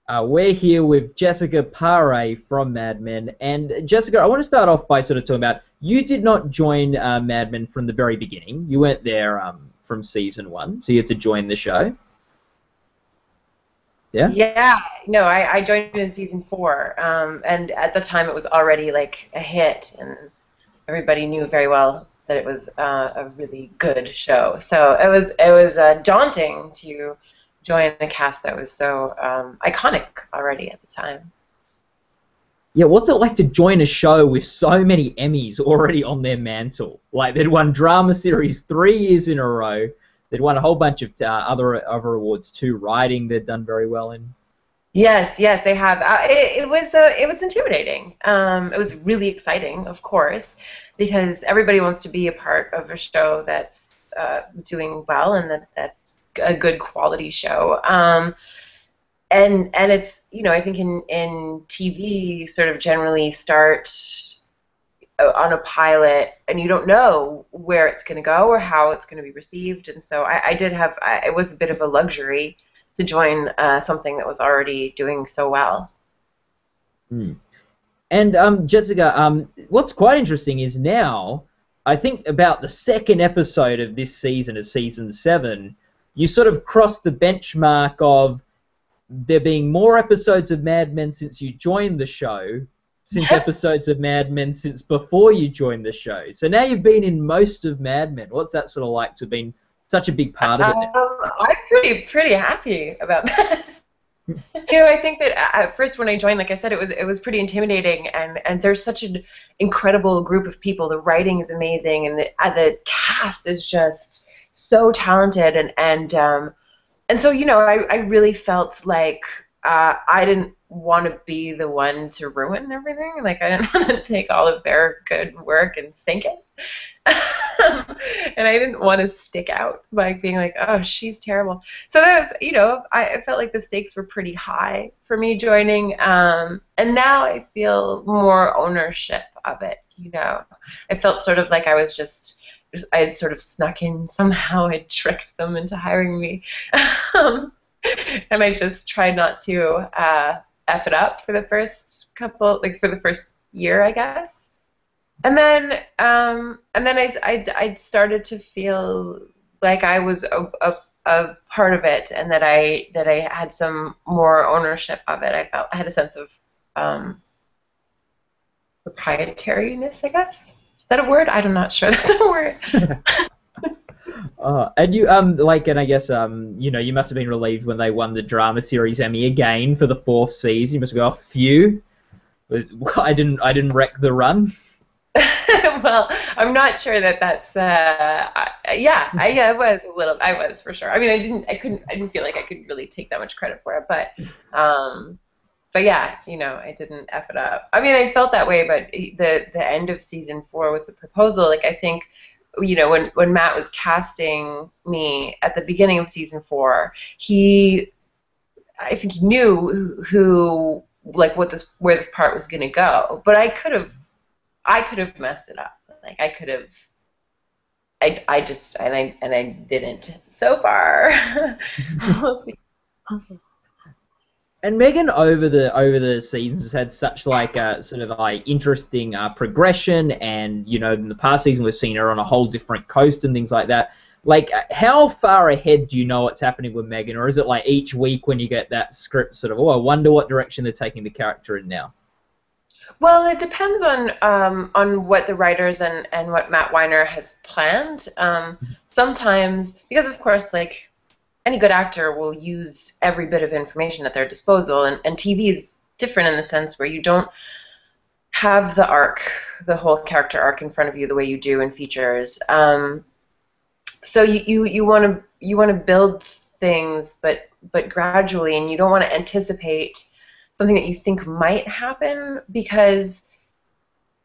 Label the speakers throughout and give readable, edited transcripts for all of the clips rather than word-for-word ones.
Speaker 1: We're here with Jessica Pare from Mad Men. And Jessica, I want to start off by sort of talking about you did not join Mad Men from the very beginning. You weren't there from season one, so you had to join the show. Yeah?
Speaker 2: Yeah, no, I joined in season 4, and at the time it was already like a hit, and everybody knew very well that it was a really good show. So it was daunting to join a cast that was so iconic already at the time.
Speaker 1: Yeah, what's it like to join a show with so many Emmys already on their mantle? Like, they'd won drama series 3 years in a row. They'd won a whole bunch of other awards too. Writing, they'd done very well in.
Speaker 2: Yes, yes, they have. It was intimidating. It was really exciting, of course, because everybody wants to be a part of a show that's doing well and that's a good quality show. And it's, I think in TV you sort of generally start on a pilot and you don't know where it's going to go or how it's going to be received, and so it was a bit of a luxury to join something that was already doing so well.
Speaker 1: Hmm. And Jessica, what's quite interesting is now, I think about the second episode of this season, of season 7, you sort of crossed the benchmark of there being more episodes of Mad Men since you joined the show, since episodes of Mad Men since before you joined the show. So now you've been in most of Mad Men. What's that sort of like to have been such a big part of it now?
Speaker 2: I'm pretty happy about that. I think that at first when I joined, like I said, it was pretty intimidating, and there's such an incredible group of people. The writing is amazing, and the cast is just so talented, and so I really felt like I didn't want to be the one to ruin everything. Like, I didn't want to take all of their good work and sink it. And I didn't want to stick out by being like, oh, she's terrible. So that was, I felt like the stakes were pretty high for me joining. And now I feel more ownership of it. I felt sort of like I had sort of snuck in somehow. I tricked them into hiring me. And I just tried not to F it up for the first for the first year, I guess. And then I started to feel like I was a part of it, and that I had some more ownership of it. I had a sense of proprietariness, I guess. Is that a word? I'm not sure that's a word.
Speaker 1: And you and I guess you must have been relieved when they won the drama series Emmy again for the 4th season. You must go, oh, phew. I didn't wreck the run.
Speaker 2: Well, I'm not sure that's I was a little. I was, for sure. I mean, I didn't feel like I could really take that much credit for it, but yeah, I didn't F it up. I mean, I felt that way, but the end of season 4 with the proposal, like, I think, when Matt was casting me at the beginning of season 4, I think he knew who, like, where this part was going to go, but I could have messed it up. Like, I could have. I didn't so far. We'll see.
Speaker 1: And Megan over the seasons has had such like a sort of like interesting progression, and in the past season we've seen her on a whole different coast and things like that. Like, how far ahead do you know what's happening with Megan, or is it like each week when you get that script sort of, oh, I wonder what direction they're taking the character in now?
Speaker 2: Well, it depends on what the writers and what Matt Weiner has planned. Sometimes, because of course, like, any good actor will use every bit of information at their disposal, and TV is different in the sense where you don't have the whole character arc in front of you the way you do in features. So you want to build things, but gradually, and you don't want to anticipate something that you think might happen, because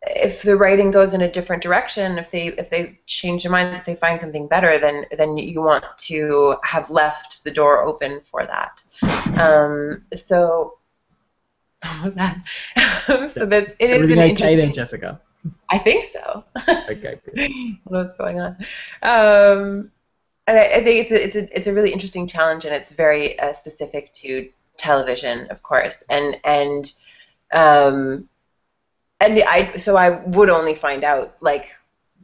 Speaker 2: if the writing goes in a different direction, if they change their minds, if they find something better, then you want to have left the door open for that. So what was that? So it is
Speaker 1: everything
Speaker 2: an
Speaker 1: okay then, Jessica?
Speaker 2: I think so.
Speaker 1: Okay, good.
Speaker 2: I don't know what's going on. And I think it's a really interesting challenge, and it's very specific to television, of course, so I would only find out like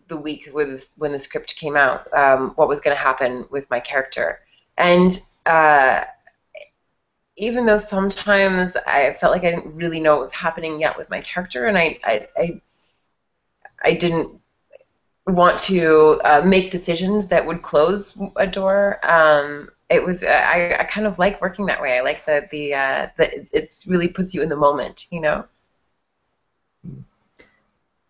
Speaker 2: the week when the script came out, what was going to happen with my character. And even though sometimes I felt like I didn't really know what was happening yet with my character, and I didn't want to make decisions that would close a door. It was I kind of like working that way. I like that it's really puts you in the moment, you know.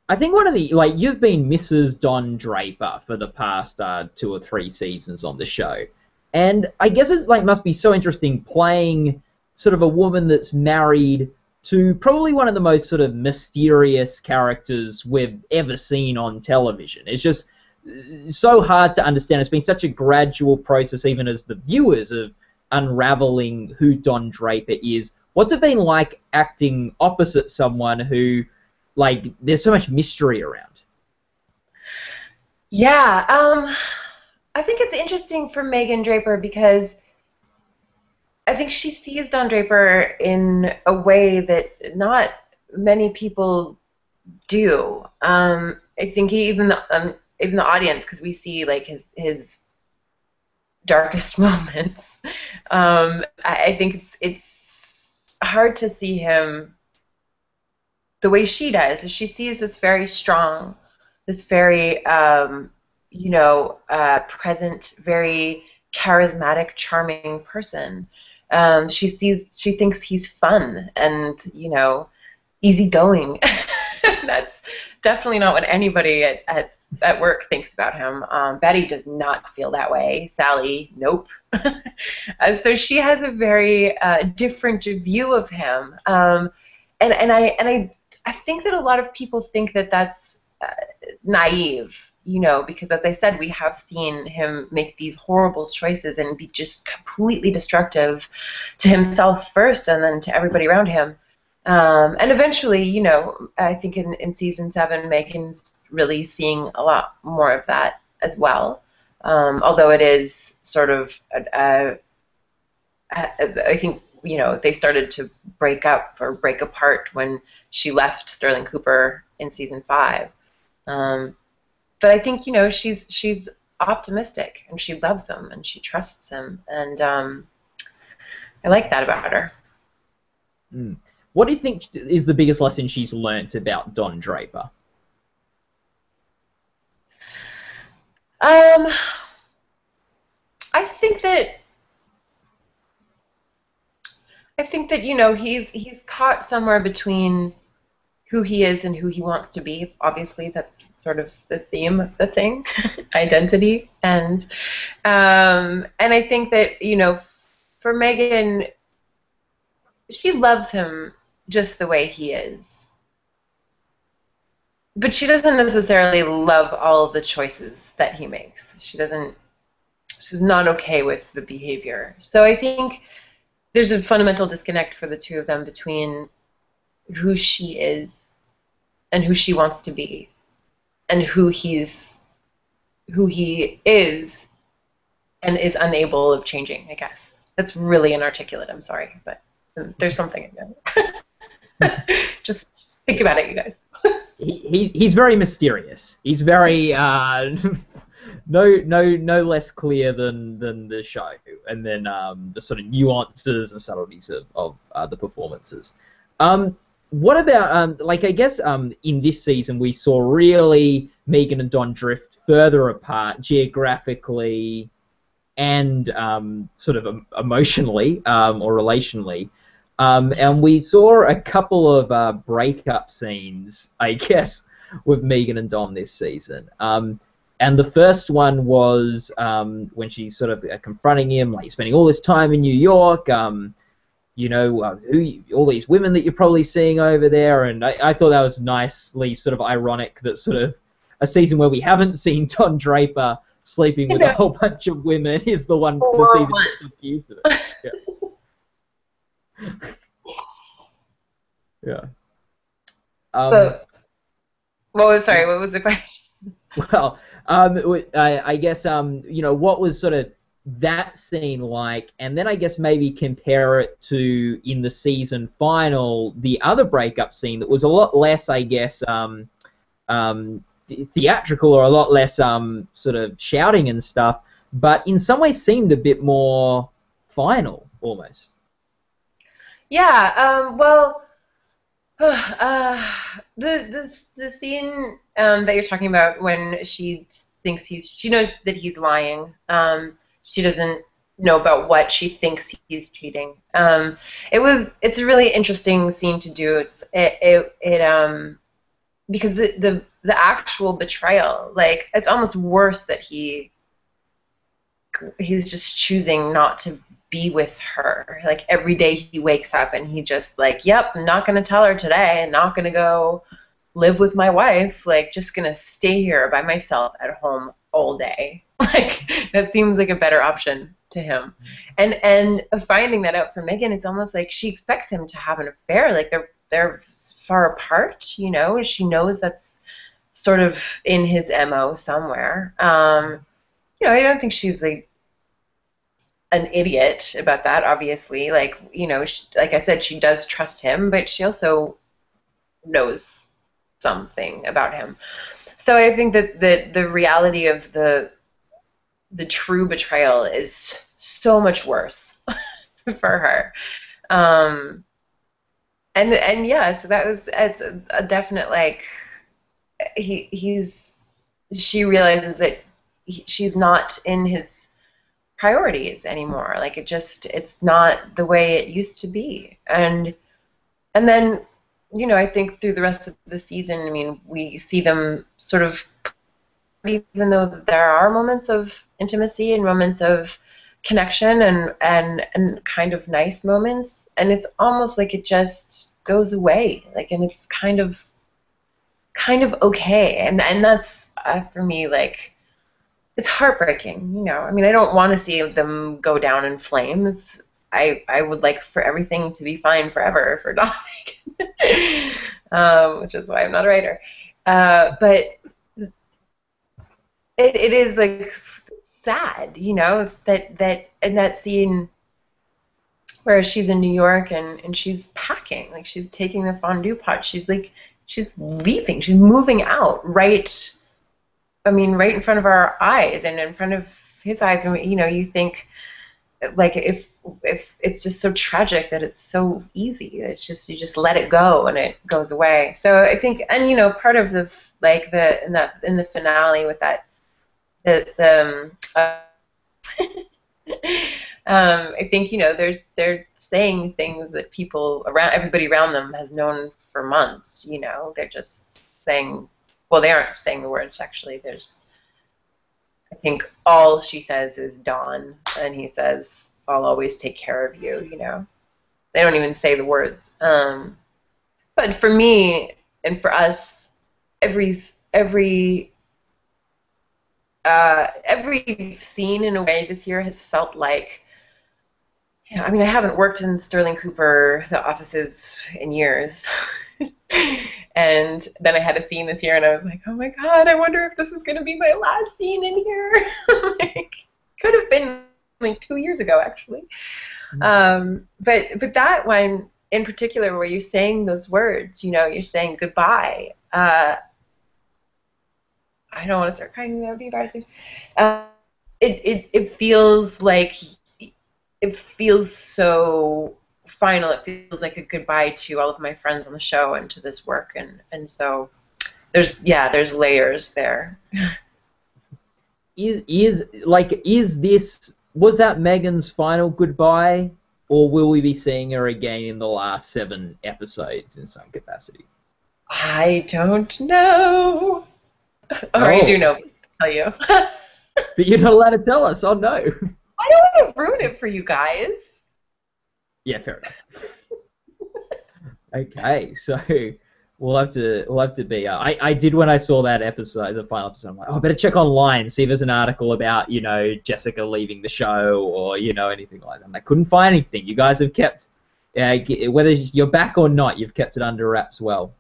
Speaker 1: I think one of the, like, you've been Mrs. Don Draper for the past 2 or 3 seasons on the show. And I guess it's like must be so interesting playing sort of a woman that's married to probably one of the most sort of mysterious characters we've ever seen on television. It's just so hard to understand. It's been such a gradual process, even as the viewers, of unraveling who Don Draper is. What's it been like acting opposite someone who, like, there's so much mystery around?
Speaker 2: Yeah, I think it's interesting for Megan Draper because I think she sees Don Draper in a way that not many people do. I think even the audience, because we see like his darkest moments. I think it's hard to see him the way she does. She sees this very strong, this very present, very charismatic, charming person. She thinks he's fun and, easygoing. That's definitely not what anybody at work thinks about him. Betty does not feel that way. Sally, nope. So she has a very different view of him. And I think that a lot of people think that that's naive, because as I said, we have seen him make these horrible choices and be just completely destructive to himself first and then to everybody around him. And eventually, I think in season 7, Megan's really seeing a lot more of that as well. Although it is sort of, I think, they started to break up or break apart when she left Sterling Cooper in season 5. But I think, she's optimistic and she loves him and she trusts him. And I like that about her.
Speaker 1: Mm. What do you think is the biggest lesson she's learnt about Don Draper?
Speaker 2: I think that he's caught somewhere between who he is and who he wants to be. Obviously, that's sort of the theme of the thing, identity, and I think that for Megan, she loves him just the way he is. But she doesn't necessarily love all of the choices that he makes. She's not okay with the behavior. So I think there's a fundamental disconnect for the two of them between who she is and who she wants to be and who he is and is unable of changing, I guess. That's really inarticulate, I'm sorry, but there's something in there. Just think about it, you guys.
Speaker 1: He's very mysterious. He's very no less clear than the show, and then the sort of nuances and subtleties of the performances. What about I guess in this season we saw really Megan and Don drift further apart geographically and sort of emotionally or relationally. And we saw a couple of breakup scenes, I guess, with Megan and Don this season. And the first one was when she's sort of confronting him, like, spending all this time in New York, all these women that you're probably seeing over there. And I thought that was nicely sort of ironic that sort of a season where we haven't seen Don Draper sleeping with a whole bunch of women is the one the season that's accused of it. Yeah. Yeah.
Speaker 2: So, what was the question?
Speaker 1: Well, I guess what was sort of that scene like, and then I guess maybe compare it to in the season final the other breakup scene that was a lot less, I guess, theatrical, or a lot less sort of shouting and stuff, but in some ways seemed a bit more final almost.
Speaker 2: Yeah. Well, the scene that you're talking about when she thinks she knows that he's lying. She doesn't know about what she thinks he's cheating. It's a really interesting scene to do. Because the actual betrayal, like, it's almost worse that he's just choosing not to be with her. Like, every day he wakes up and he just like, yep, I'm not gonna tell her today, I'm not gonna go live with my wife, like, just gonna stay here by myself at home all day. Like, that seems like a better option to him. And finding that out for Megan, it's almost like she expects him to have an affair. Like, they're far apart, you know. She knows that's sort of in his MO somewhere. You know, I don't think she's like an idiot about that, obviously. Like, you know, like I said, she does trust him, but she also knows something about him. So I think that the reality of the true betrayal is so much worse for her. And yeah, so it's a definite, like, she realizes that she's not in his priorities anymore. Like, it's not the way it used to be. And then, you know, I think through the rest of the season, I mean, we see them sort of, even though there are moments of intimacy and moments of connection and kind of nice moments, and it's almost like it just goes away. Like, and it's kind of okay. And that's, for me, like, it's heartbreaking, you know. I mean, I don't want to see them go down in flames. I would like for everything to be fine forever for Dominic, which is why I'm not a writer. But it is, like, sad, you know, that in that scene where she's in New York and she's packing, like, she's taking the fondue pot, she's leaving, she's moving out, right? I mean, right in front of our eyes and in front of his eyes, and, you know, you think, like, if it's just so tragic that it's so easy, it's just, you just let it go and it goes away. So I think, and, you know, part of the, like, in the finale with that, I think, you know, they're saying things that everybody around them has known for months. You know, they're just saying, well, they aren't saying the words, actually. I think all she says is Don, and he says, I'll always take care of you, you know. They don't even say the words. But for me and for us, every scene in a way this year has felt like, you know, I mean, I haven't worked in Sterling Cooper, the offices, in years. And then I had a scene this year, and I was like, oh my God, I wonder if this is going to be my last scene in here. Like, could have been like 2 years ago, actually. But that one in particular, where you're saying those words, you know, you're saying goodbye. I don't want to start crying, that would be embarrassing. It feels like, it feels so final. It feels like a goodbye to all of my friends on the show and to this work, and so there's layers there.
Speaker 1: Was that Megan's final goodbye, or will we be seeing her again in the last 7 episodes in some capacity?
Speaker 2: I don't know. Or I do know, I'll tell you.
Speaker 1: But you're not allowed to tell us. Oh no.
Speaker 2: I don't want to ruin it for you guys.
Speaker 1: Yeah, fair enough. Okay, so we'll have to be. I did, when I saw that episode, the final episode, I'm like, oh, I better check online, see if there's an article about, you know, Jessica leaving the show, or, you know, anything like that. And I couldn't find anything. You guys have kept, whether you're back or not, you've kept it under wraps well.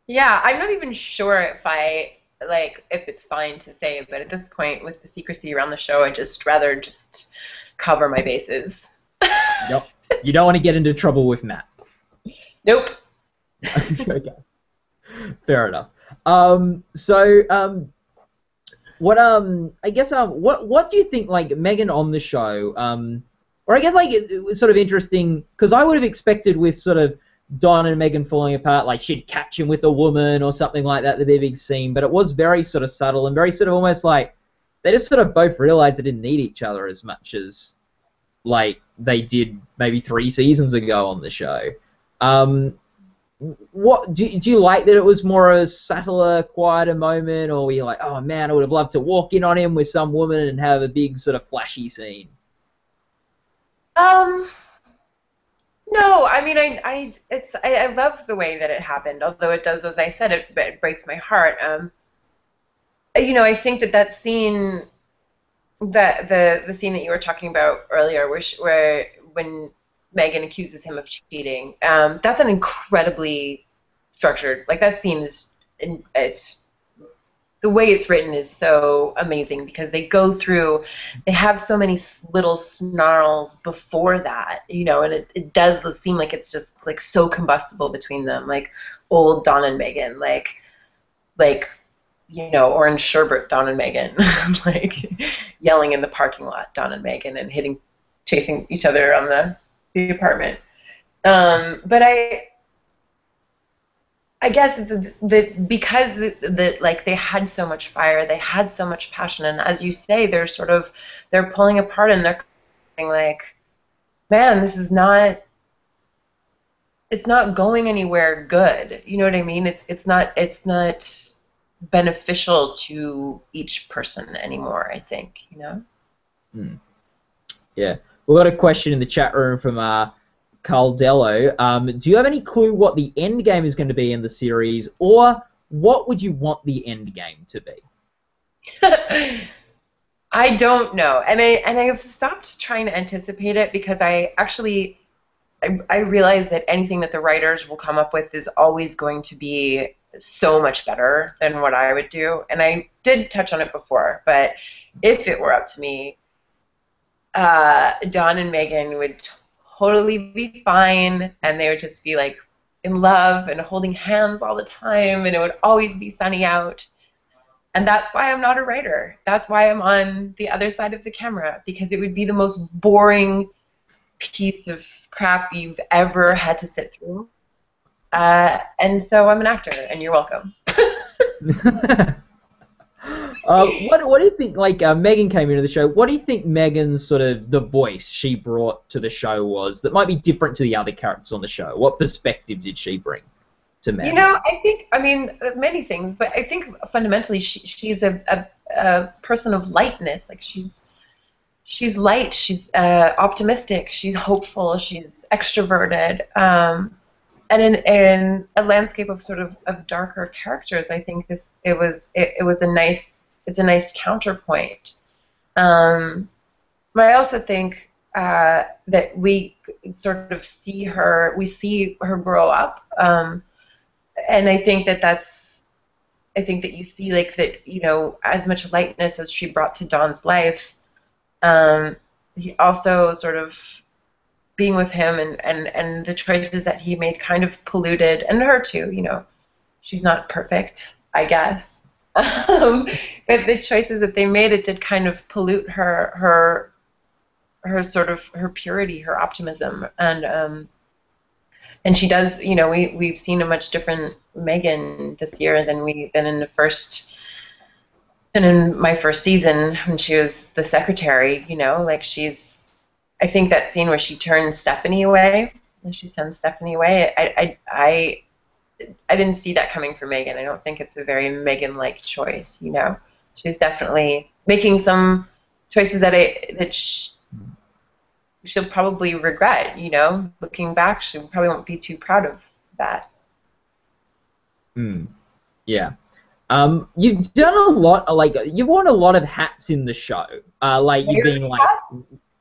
Speaker 2: Yeah, I'm not even sure if I like if it's fine to say, but at this point, with the secrecy around the show, I just rather just cover my bases.
Speaker 1: Yep. You don't want to get into trouble with Matt.
Speaker 2: Nope.
Speaker 1: Okay. Fair enough. What do you think, like, Megan on the show, or I guess, like, it was sort of interesting, because I would have expected with sort of Don and Megan falling apart, like, she'd catch him with a woman or something like that, the big scene, but it was very sort of subtle and very sort of almost like they just sort of both realized they didn't need each other as much as, like, they did maybe 3 seasons ago on the show. What do you like that it was more a subtler, quieter moment, or were you like, oh man, I would have loved to walk in on him with some woman and have a big sort of flashy scene?
Speaker 2: No, I mean, I love the way that it happened, although it does, as I said, it breaks my heart. You know, I think that scene, that the scene that you were talking about earlier, where when Megan accuses him of cheating, that's an incredibly structured, like, that scene is, it's, the way it's written is so amazing, because they have so many little snarls before that, you know, and it does seem like it's just, like, so combustible between them, like old Don and Megan, like, you know, orange sherbet Don and Megan, like, yelling in the parking lot Don and Megan, and chasing each other around the apartment. But I guess it's because like, they had so much fire, they had so much passion, and as you say, they're pulling apart, and they're like, man, it's not going anywhere good. You know what I mean? It's not beneficial to each person anymore, I think, you know?
Speaker 1: Yeah. We've got a question in the chat room from Caldello. Do you have any clue what the end game is going to be in the series, or what would you want the end game to be?
Speaker 2: I don't know, and I've stopped trying to anticipate it, because I realize that anything that the writers will come up with is always going to be so much better than what I would do. And I did touch on it before, but if it were up to me, Don and Megan would totally be fine, and they would just be, like, in love and holding hands all the time, and it would always be sunny out. And that's why I'm not a writer. That's why I'm on the other side of the camera, because it would be the most boring piece of crap you've ever had to sit through. And so I'm an actor, and you're welcome.
Speaker 1: What do you think, like, Megan came into the show, what do you think Megan's sort of the voice she brought to the show was that might be different to the other characters on the show? What perspective did she bring to Megan?
Speaker 2: You know, I mean, many things, but I think fundamentally she's a person of lightness. Like, she's light, she's optimistic, she's hopeful, she's extroverted. And in a landscape of sort of darker characters, I think it's a nice counterpoint. But I also think that we sort of see her grow up, and I think that you see, like, that, you know, as much lightness as she brought to Don's life, he also sort of being with him and the choices that he made kind of polluted, and her too, you know, she's not perfect, I guess. But the choices that they made, it did kind of pollute her sort of her purity, her optimism, and she does, you know, we've seen a much different Megan this year than in my first season when she was the secretary, you know, like, I think that scene where she turns Stephanie away, and she sends Stephanie away, I didn't see that coming for Megan. I don't think it's a very Megan-like choice, you know. She's definitely making some choices that she'll probably regret, you know. Looking back, she probably won't be too proud of that.
Speaker 1: Yeah. You've done a lot, like, you've worn a lot of hats in the show. Like, you've been, like...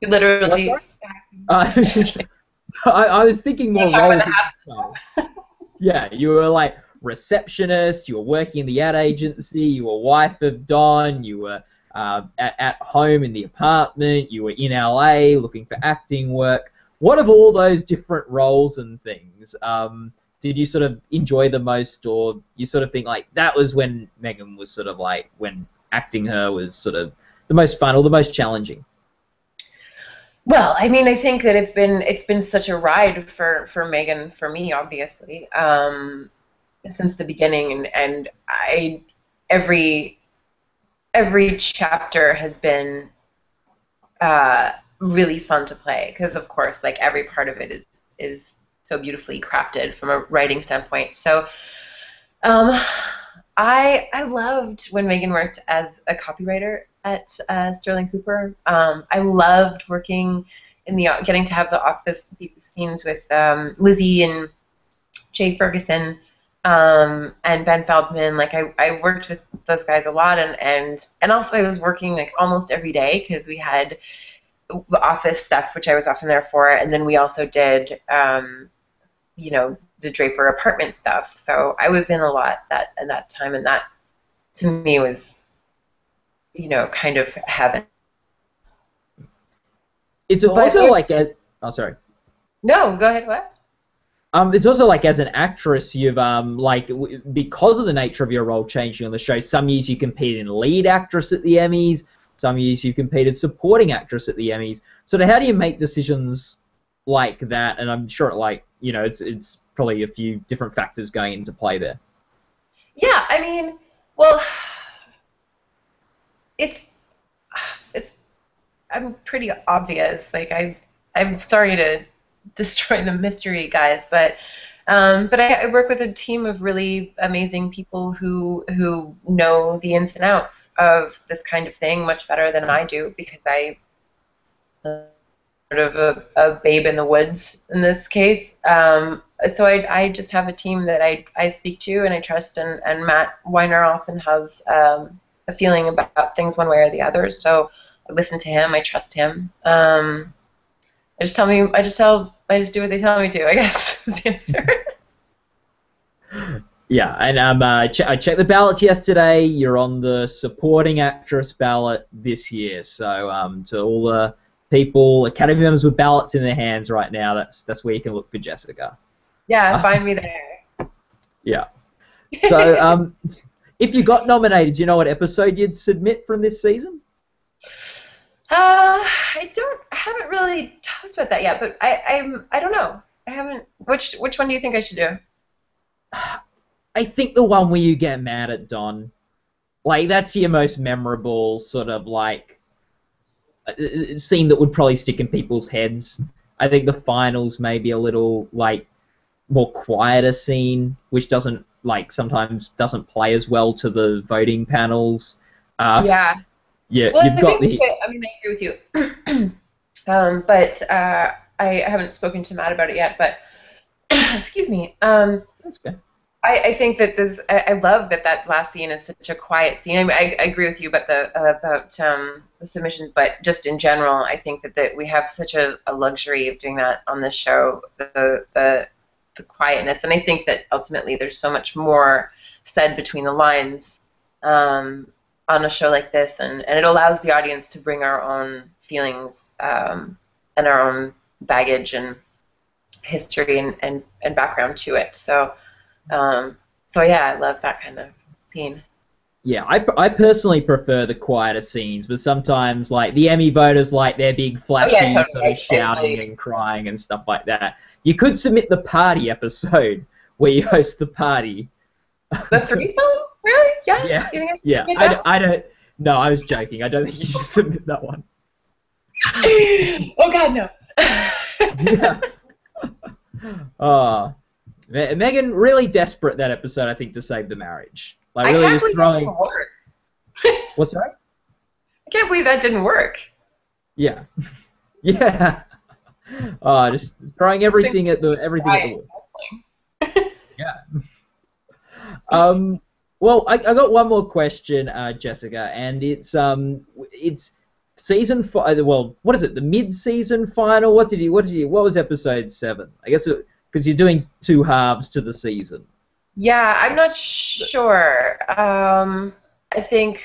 Speaker 2: You literally...
Speaker 1: I was thinking more roles. Yeah, you were, like, receptionist, you were working in the ad agency, you were wife of Don, you were at home in the apartment, you were in LA looking for acting work. What of all those different roles and things did you sort of enjoy the most, or you sort of think like that was when Megan was sort of like when acting her was sort of the most fun or the most challenging?
Speaker 2: Well, I mean, I think that it's been such a ride for Megan, for me, obviously, since the beginning, and every chapter has been really fun to play because, of course, like every part of it is so beautifully crafted from a writing standpoint. So, I loved when Megan worked as a copywriter at Sterling Cooper. I loved working in getting to have the office scenes with Lizzie and Jay Ferguson and Ben Feldman. Like I worked with those guys a lot, and also I was working like almost every day because we had the office stuff, which I was often there for, and then we also did the Draper apartment stuff. So I was in a lot at that time, and that to me was kind of heaven.
Speaker 1: It's also like oh, sorry.
Speaker 2: No, go ahead. What?
Speaker 1: It's also like as an actress, you've because of the nature of your role changing on the show. Some years you competed in lead actress at the Emmys. Some years you competed supporting actress at the Emmys. So how do you make decisions like that? And I'm sure it's probably a few different factors going into play there.
Speaker 2: Yeah, I mean, well, it's I'm pretty obvious. Like I'm sorry to destroy the mystery, guys, but I work with a team of really amazing people who know the ins and outs of this kind of thing much better than I do because I sort of a babe in the woods in this case. So I just have a team that I speak to and I trust, and Matt Weiner often has a feeling about things one way or the other. So I listen to him. I trust him. I just do what they tell me to, I guess is the answer.
Speaker 1: Yeah, and I checked the ballots yesterday. You're on the supporting actress ballot this year. So to all the people, Academy members with ballots in their hands right now, that's where you can look for Jessica.
Speaker 2: Yeah, find me there.
Speaker 1: Yeah. So if you got nominated, do you know what episode you'd submit from this season?
Speaker 2: I haven't really talked about that yet, but I don't know. I haven't. Which one do you think I should do?
Speaker 1: I think the one where you get mad at Don. Like, that's your most memorable sort of, like, scene that would probably stick in people's heads. I think the finals may be a little, like, more quieter scene, which doesn't, like, sometimes doesn't play as well to the voting panels.
Speaker 2: Yeah.
Speaker 1: Yeah,
Speaker 2: well,
Speaker 1: you've got the...
Speaker 2: I mean, I agree with you. But I haven't spoken to Matt about it yet, but excuse me.
Speaker 1: That's good.
Speaker 2: I think that I love that last scene is such a quiet scene. I mean, I agree with you about the submission, but just in general, I think that we have such a luxury of doing that on this show, the quietness, and I think that ultimately there's so much more said between the lines on a show like this, and it allows the audience to bring our own feelings and our own baggage and history and background to it. So yeah, I love that kind of scene.
Speaker 1: Yeah, I personally prefer the quieter scenes, but sometimes, like, the Emmy voters like their big flashy sort of shouting and crying and stuff like that. You could submit the party episode where you host the party.
Speaker 2: The threesome? Really? Yeah.
Speaker 1: Yeah.
Speaker 2: You think
Speaker 1: Yeah. I don't. No, I was joking. I don't think you should submit that one.
Speaker 2: Oh God, no.
Speaker 1: Yeah. Oh. Megan really desperate that episode, I think, to save the marriage. Like, really just throwing.
Speaker 2: That didn't work.
Speaker 1: What's that?
Speaker 2: I can't believe that didn't work.
Speaker 1: Yeah. Yeah. Just throwing everything at the wall. Yeah. Well, I got one more question, Jessica, and it's season 5. Well, what is it? The mid-season final. What was episode 7? I guess because you're doing 2 halves to the season.
Speaker 2: Yeah, I'm not sure. I think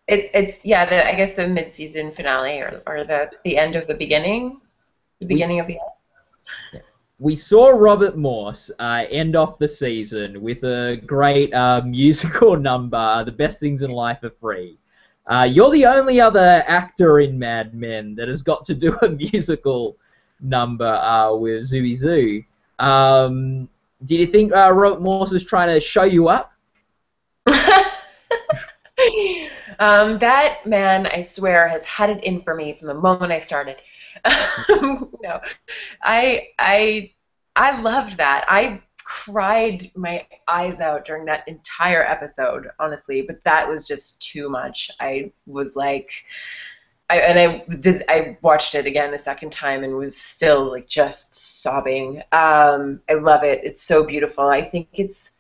Speaker 2: it's yeah. I guess the mid-season finale or the end of the beginning, the
Speaker 1: We
Speaker 2: beginning of the
Speaker 1: we saw Robert Morse end off the season with a great musical number, "The Best Things in Life Are Free." You're the only other actor in Mad Men that has got to do a musical number with Zooey Zoo. Did you think Robert Morse was trying to show you up?
Speaker 2: That man, I swear, has had it in for me from the moment I started. No, I loved that. I cried my eyes out during that entire episode, honestly, but that was just too much. I was like, I watched it again the second time and was still like just sobbing. I love it. It's so beautiful. I think it's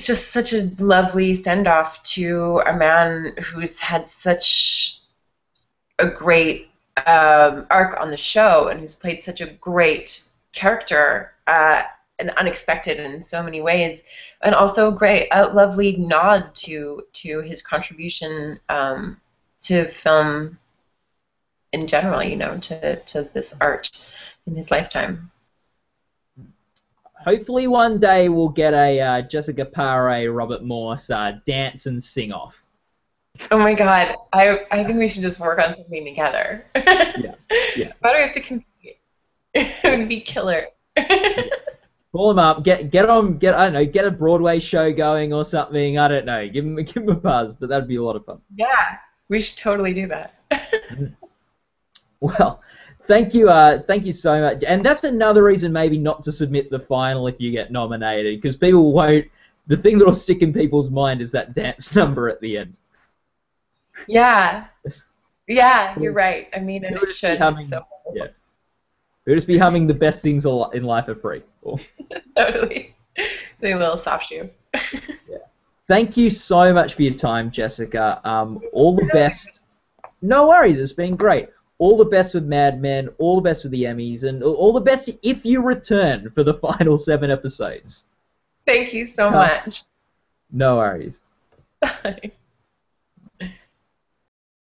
Speaker 2: just such a lovely send off to a man who's had such a great arc on the show and who's played such a great character and unexpected in so many ways, and also a lovely nod to his contribution to film in general, to this art in his lifetime.
Speaker 1: Hopefully one day we'll get a Jessica Pare, Robert Morse dance and sing off.
Speaker 2: Oh my God, I think we should just work on something together.
Speaker 1: Yeah, yeah.
Speaker 2: Why do we have to compete? It would be killer.
Speaker 1: Call him up, get on, I don't know, get a Broadway show going or something. I don't know, give him a buzz, but that'd be a lot of fun.
Speaker 2: Yeah, we should totally do that.
Speaker 1: Well, thank you so much. And that's another reason maybe not to submit the final if you get nominated, because people won't. The thing that'll stick in people's mind is that dance number at the end.
Speaker 2: Yeah, you're right. I mean, and it should.
Speaker 1: Yeah. We'll just be humming "The Best Things in Life Are Free." Cool.
Speaker 2: Totally. Doing a little soft shoe.
Speaker 1: Yeah. Thank you so much for your time, Jessica. All the best. No worries. It's been great. All the best with Mad Men. All the best with the Emmys, and all the best if you return for the final 7 episodes.
Speaker 2: Thank you so much.
Speaker 1: No worries.
Speaker 2: Bye.